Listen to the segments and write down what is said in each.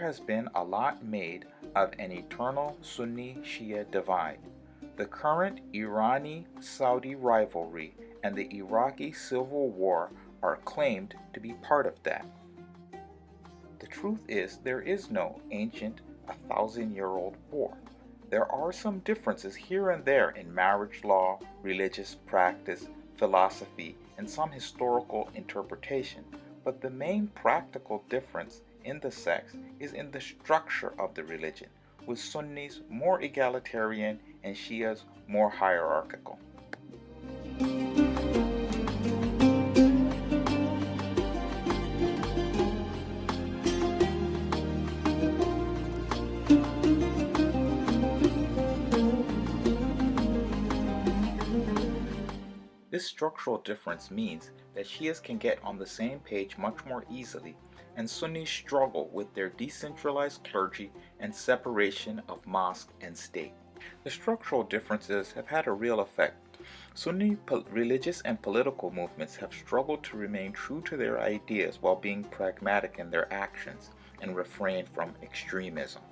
has been a lot made of an eternal Sunni-Shia divide. The current Irani-Saudi rivalry and the Iraqi civil war are claimed to be part of that. The truth is, there is no ancient, 1,000-year-old war. There are some differences here and there in marriage law, religious practice, philosophy, and some historical interpretation, but the main practical difference in the sects is in the structure of the religion, with Sunnis more egalitarian and Shias more hierarchical. This structural difference means that Shias can get on the same page much more easily, and Sunnis struggle with their decentralized clergy and separation of mosque and state. The structural differences have had a real effect. Sunni religious and political movements have struggled to remain true to their ideas while being pragmatic in their actions and refrain from extremism.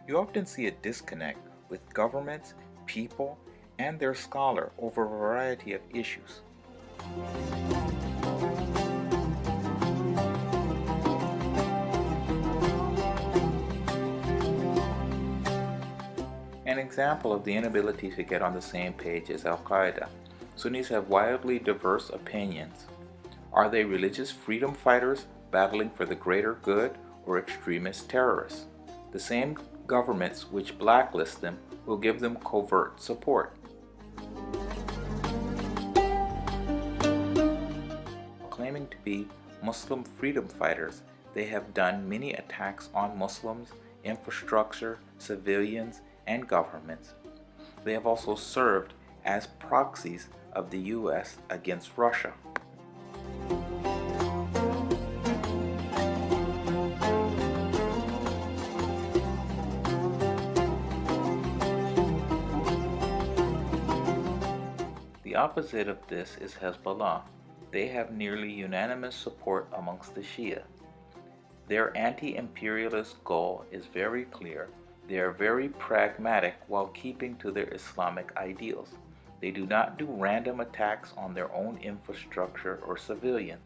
You often see a disconnect with governments, people, and their scholar over a variety of issues. An example of the inability to get on the same page is Al-Qaeda. Sunnis have wildly diverse opinions. Are they religious freedom fighters battling for the greater good or extremist terrorists? The same governments which blacklist them will give them covert support. Claiming to be Muslim freedom fighters, they have done many attacks on Muslims, infrastructure, civilians, and governments. They have also served as proxies of the U.S. against Russia. The opposite of this is Hezbollah. They have nearly unanimous support amongst the Shia. Their anti-imperialist goal is very clear. They are very pragmatic while keeping to their Islamic ideals. They do not do random attacks on their own infrastructure or civilians.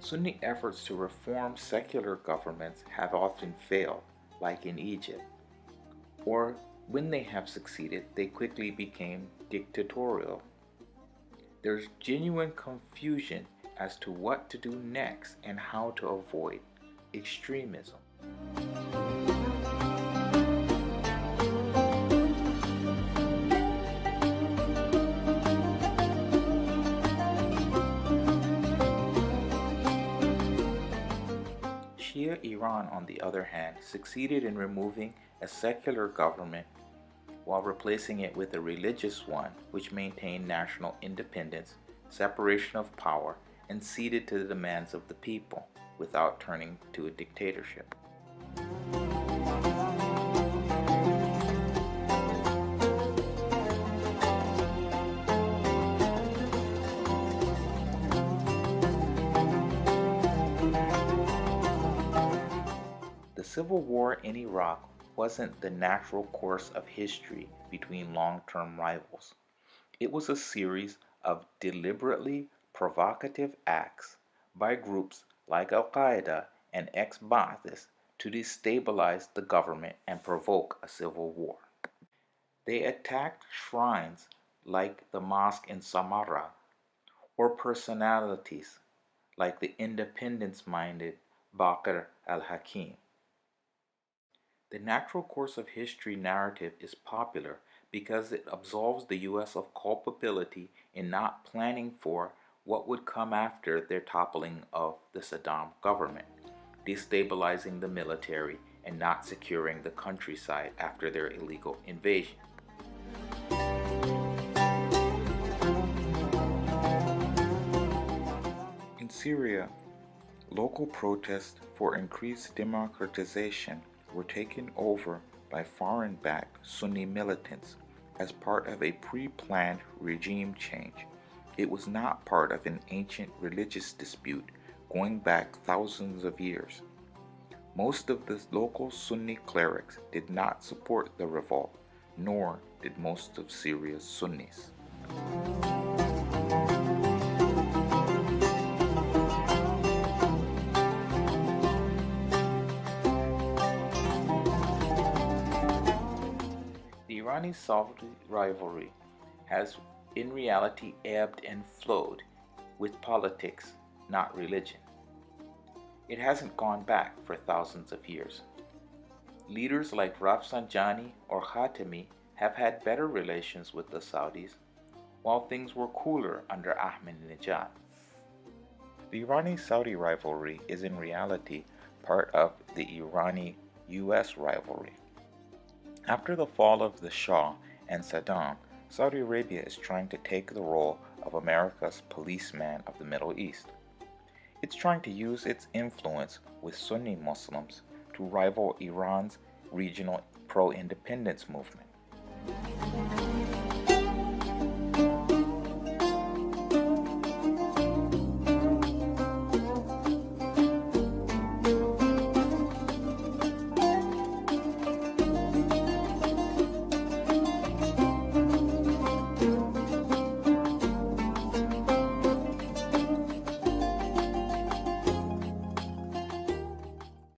Sunni efforts to reform secular governments have often failed, like in Egypt. Or when they have succeeded, they quickly became dictatorial. There's genuine confusion as to what to do next and how to avoid extremism. Shia Iran, on the other hand, succeeded in removing a secular government while replacing it with a religious one which maintained national independence, separation of power, and ceded to the demands of the people without turning to a dictatorship. The civil war in Iraq wasn't the natural course of history between long-term rivals. It was a series of deliberately provocative acts by groups like Al-Qaeda and ex-Ba'athists to destabilize the government and provoke a civil war. They attacked shrines like the mosque in Samarra or personalities like the independence-minded Bakr al-Hakim. The natural course of history narrative is popular because it absolves the U.S. of culpability in not planning for what would come after their toppling of the Saddam government, destabilizing the military and not securing the countryside after their illegal invasion. In Syria, local protests for increased democratization were taken over by foreign-backed Sunni militants as part of a pre-planned regime change. It was not part of an ancient religious dispute going back thousands of years. Most of the local Sunni clerics did not support the revolt, nor did most of Syria's Sunnis. The Irani-Saudi rivalry has in reality ebbed and flowed with politics, not religion. It hasn't gone back for thousands of years. Leaders like Rafsanjani or Khatami have had better relations with the Saudis, while things were cooler under Ahmadinejad. The Irani-Saudi rivalry is in reality part of the Irani-US rivalry. After the fall of the Shah and Saddam, Saudi Arabia is trying to take the role of America's policeman of the Middle East. It's trying to use its influence with Sunni Muslims to rival Iran's regional pro-independence movement.